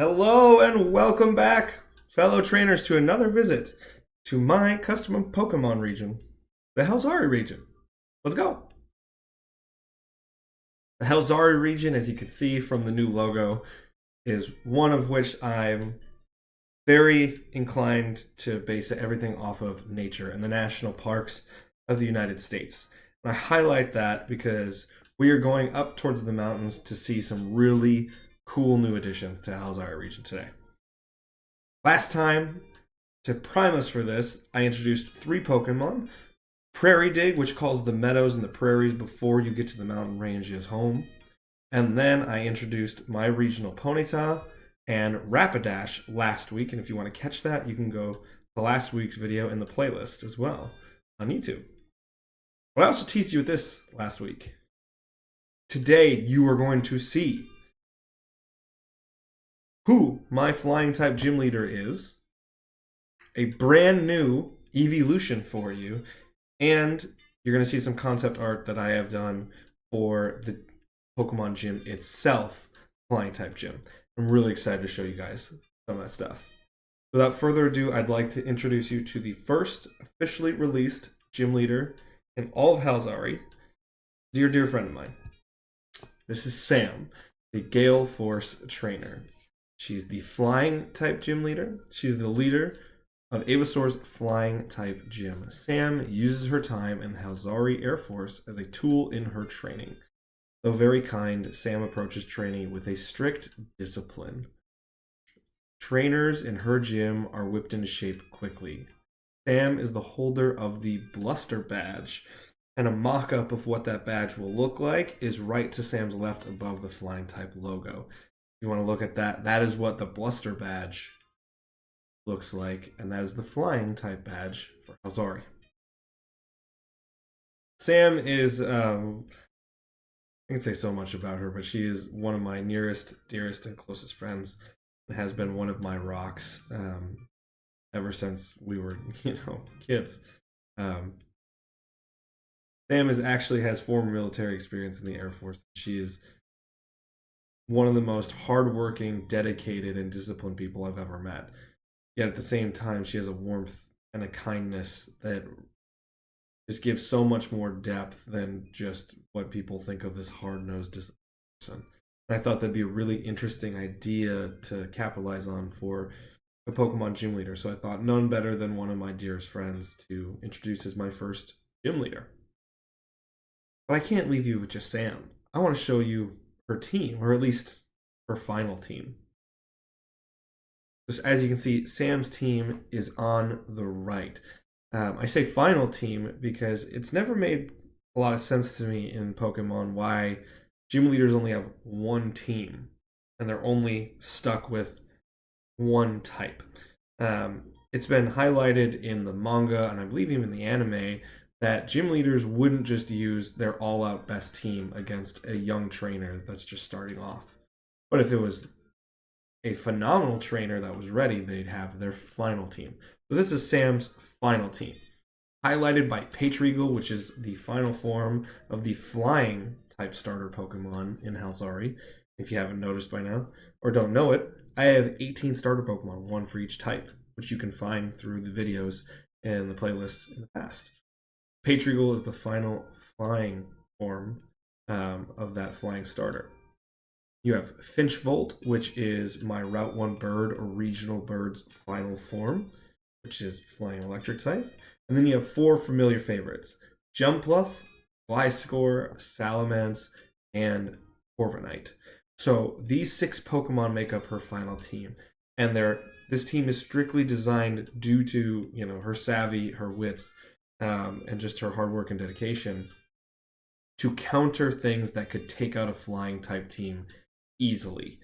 Hello and welcome back, fellow trainers, to another visit to my custom Pokemon region, the Halzari region. Let's go! The Halzari region, as you can see from the new logo, is one of which I'm very inclined to base everything off of nature and the national parks of the United States. And I highlight that because we are going up towards the mountains to see some really cool new additions to Halzari region today. Last time, to prime us for this, I introduced 3 Pokemon. Prairie Dig, which calls the meadows and the prairies before you get to the mountain ranges home. And then I introduced my regional Ponyta and Rapidash last week. And if you want to catch that, you can go to last week's video in the playlist as well on YouTube. But I also teased you with this last week. Today, you are going to see who my flying type gym leader is, a brand new Eeveelution for you, and you're going to see some concept art that I have done for the Pokemon gym itself, flying type gym. I'm really excited to show you guys some of that stuff. Without further ado, I'd like to introduce you to the first officially released gym leader in all of Halzari, dear friend of mine. This is Sam, the Gale Force trainer. She's the flying type gym leader. She's the leader of Eeveelution's flying type gym. Sam uses her time in the Halzari Air Force as a tool in her training. Though very kind, Sam approaches training with a strict discipline. Trainers in her gym are whipped into shape quickly. Sam is the holder of the Bluster badge, and a mock-up of what that badge will look like is right to Sam's left above the flying type logo. If you want to look at that, that is what the Bluster badge looks like, and that is the flying type badge for Halzari. Sam is, I can say so much about her, but she is one of my nearest, dearest, and closest friends, and has been one of my rocks ever since we were, kids. Sam actually has former military experience in the Air Force. She is one of the most hardworking, dedicated, and disciplined people I've ever met. Yet at the same time, she has a warmth and a kindness that just gives so much more depth than just what people think of this hard-nosed disciplined person. And I thought that'd be a really interesting idea to capitalize on for a Pokemon gym leader. So I thought none better than one of my dearest friends to introduce as my first gym leader. But I can't leave you with just Sam. I want to show you her team, or at least her final team. Just as you can see, Sam's team is on the right. I say final team because it's never made a lot of sense to me in Pokemon why gym leaders only have one team and they're only stuck with one type. It's been highlighted in the manga, and I believe even in the anime, that gym leaders wouldn't just use their all-out best team against a young trainer that's just starting off. But if it was a phenomenal trainer that was ready, they'd have their final team. So this is Sam's final team, highlighted by Patreagle, which is the final form of the flying type starter Pokemon in Halzari. If you haven't noticed by now, or don't know it, I have 18 starter Pokemon, one for each type, which you can find through the videos and the playlist in the past. Patreagle is the final flying form of that flying starter. You have Finchvolt, which is my Route 1 bird or regional bird's final form, which is flying electric type. And then you have 4 familiar favorites: Jumpluff, Gliscor, Salamence, and Corviknight. So these 6 Pokemon make up her final team. And this team is strictly designed due to her savvy, her wits, and just her hard work and dedication to counter things that could take out a flying type team easily.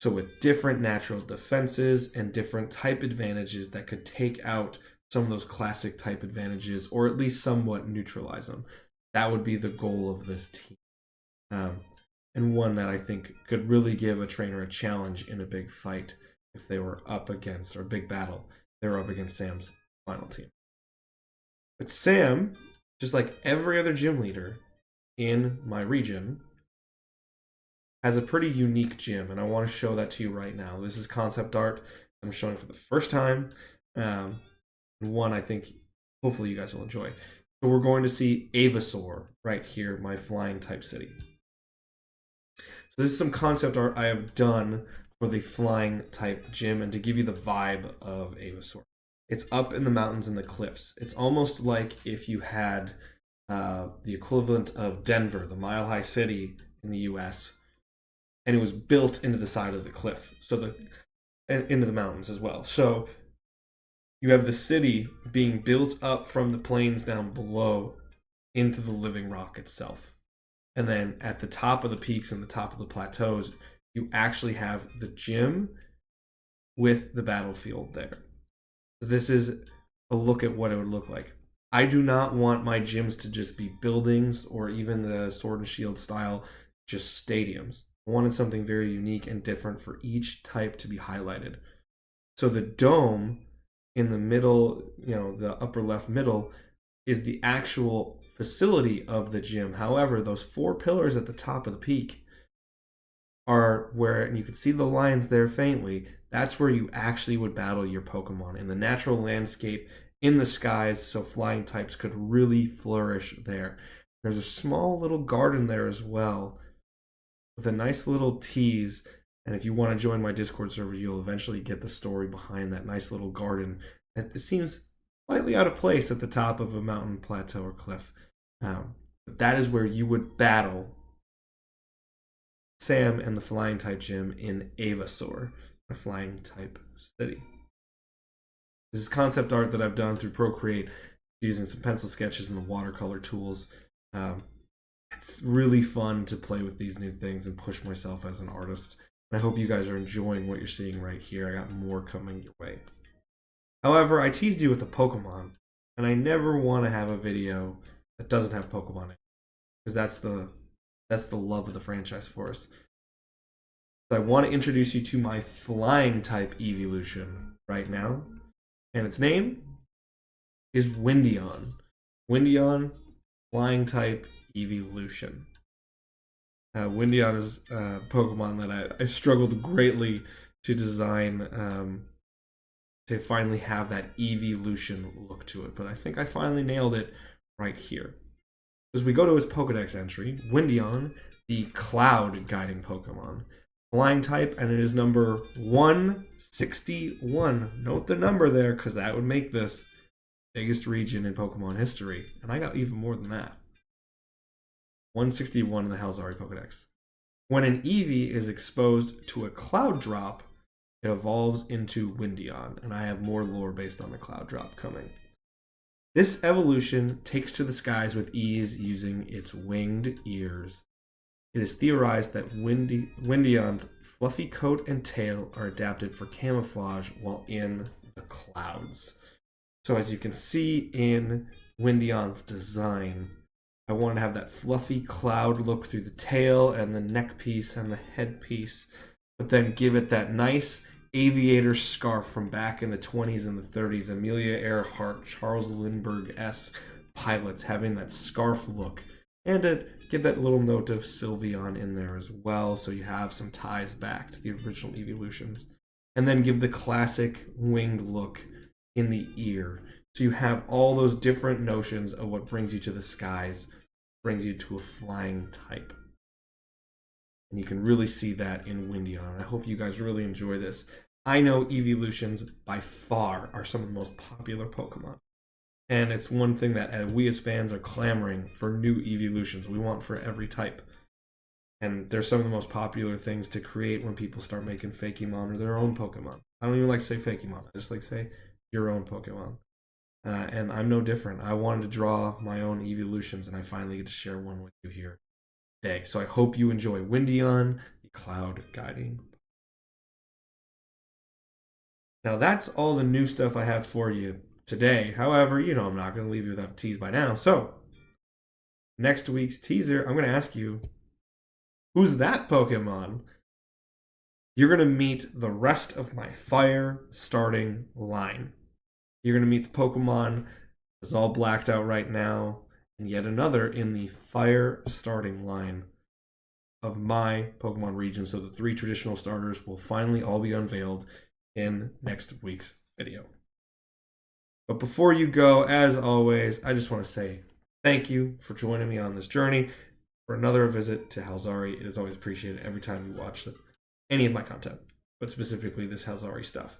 So with different natural defenses and different type advantages that could take out some of those classic type advantages, or at least somewhat neutralize them. That would be the goal of this team. And one that I think could really give a trainer a challenge in a big fight if they were up against, or a big battle, they were up against Sam's final team. But Sam, just like every other gym leader in my region, has a pretty unique gym, and I want to show that to you right now. This is concept art I'm showing for the first time. Um, one I think hopefully you guys will enjoy. So we're going to see Eeveelution right here, my flying type city. So this is some concept art I have done for the flying type gym and to give you the vibe of Eeveelution. It's up in the mountains and the cliffs. It's almost like if you had the equivalent of Denver, the mile high city in the US, and it was built into the side of the cliff, and into the mountains as well. So you have the city being built up from the plains down below into the living rock itself. And then at the top of the peaks and the top of the plateaus, you actually have the gym with the battlefield there. So this is a look at what it would look like. I do not want my gyms to just be buildings or even the Sword and Shield style, just stadiums. I wanted something very unique and different for each type to be highlighted. So the dome in the middle, the upper left middle, is the actual facility of the gym. However, those 4 pillars at the top of the peak are where, and you can see the lines there faintly, that's where you actually would battle your Pokemon in the natural landscape in the skies, so flying types could really flourish there. There's a small little garden there as well with a nice little tease. And if you want to join my Discord server, you'll eventually get the story behind that nice little garden. It seems slightly out of place at the top of a mountain plateau or cliff. But that is where you would battle Sam and the flying type gym in Eeveelution, a flying type city. This is concept art that I've done through Procreate using some pencil sketches and the watercolor tools. It's really fun to play with these new things and push myself as an artist. And I hope you guys are enjoying what you're seeing right here. I got more coming your way. However, I teased you with the Pokemon, and I never want to have a video that doesn't have Pokemon in it, because that's the love of the franchise for us. So I want to introduce you to my flying type Eeveelution right now, and its name is Windion. Windion, flying type Eeveelution. Windion is a Pokemon that I struggled greatly to design to finally have that Eeveelution look to it, but I think I finally nailed it right here. As we go to his Pokedex entry, Windion, the Cloud guiding Pokemon, flying type, and it is number 161. Note the number there, because that would make this biggest region in Pokemon history, and I got even more than that. 161 in the Halzari Pokedex. When an Eevee is exposed to a Cloud Drop, it evolves into Windion, and I have more lore based on the Cloud Drop coming. This evolution takes to the skies with ease using its winged ears. It is theorized that Windion's fluffy coat and tail are adapted for camouflage while in the clouds. So as you can see in Windion's design, I want to have that fluffy cloud look through the tail and the neck piece and the head piece, but then give it that nice aviator scarf from back in the 20s and the 30s. Amelia Earhart, Charles Lindbergh-esque pilots having that scarf look. And to get that little note of Sylveon in there as well, so you have some ties back to the original Eeveelutions. And then give the classic winged look in the ear. So you have all those different notions of what brings you to the skies, brings you to a flying type. And you can really see that in Windion. I hope you guys really enjoy this. I know Eeveelutions by far are some of the most popular Pokemon. And it's one thing that we as fans are clamoring for new Eeveelutions. We want for every type. And they're some of the most popular things to create when people start making Fakemon or their own Pokemon. I don't even like to say Fakemon. I just like to say your own Pokemon. And I'm no different. I wanted to draw my own Eeveelutions, and I finally get to share one with you here today. So I hope you enjoy Windion, the Cloud Guiding. Now that's all the new stuff I have for you today. However, I'm not going to leave you without a tease by now. So next week's teaser, I'm going to ask you, who's that Pokemon? You're going to meet the rest of my fire starting line. You're going to meet the Pokemon that's all blacked out right now, and yet another in the fire starting line of my Pokemon region. So the 3 traditional starters will finally all be unveiled in next week's video. But before you go, as always, I just want to say thank you for joining me on this journey for another visit to Halzari. It is always appreciated every time you watch any of my content, but specifically this Halzari stuff.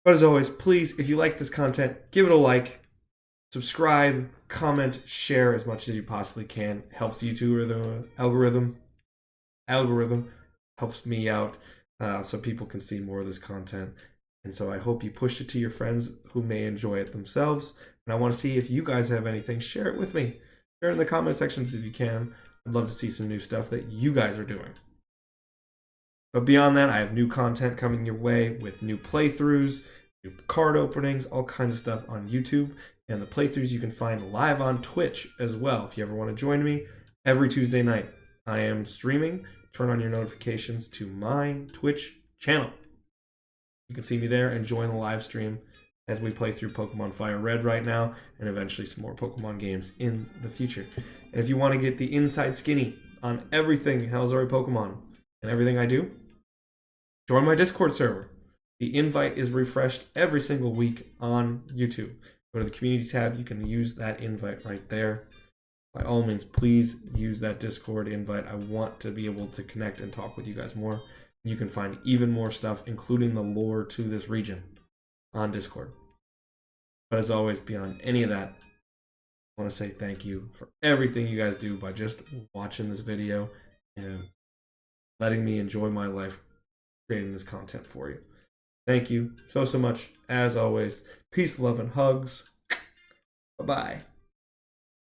But as always, please, if you like this content, give it a like, subscribe, comment, share as much as you possibly can. It helps the YouTube algorithm helps me out so people can see more of this content. And so I hope you push it to your friends who may enjoy it themselves. And I want to see if you guys have anything. Share it with me. Share it in the comment sections if you can. I'd love to see some new stuff that you guys are doing. But beyond that, I have new content coming your way with new playthroughs, new card openings, all kinds of stuff on YouTube. And the playthroughs you can find live on Twitch as well. If you ever want to join me, every Tuesday night I am streaming. Turn on your notifications to my Twitch channel. You can see me there and join the live stream as we play through Pokemon Fire Red right now, and eventually some more Pokemon games in the future. And if you want to get the inside skinny on everything Halzari Pokemon and everything I do, join my Discord server. The invite is refreshed every single week on YouTube. Go to the community tab. You can use that invite right there. By all means, please use that Discord invite. I want to be able to connect and talk with you guys more. You can find even more stuff, including the lore to this region, on Discord. But as always, beyond any of that, I want to say thank you for everything you guys do by just watching this video and letting me enjoy my life creating this content for you. Thank you so much. As always, peace, love, and hugs. Bye-bye.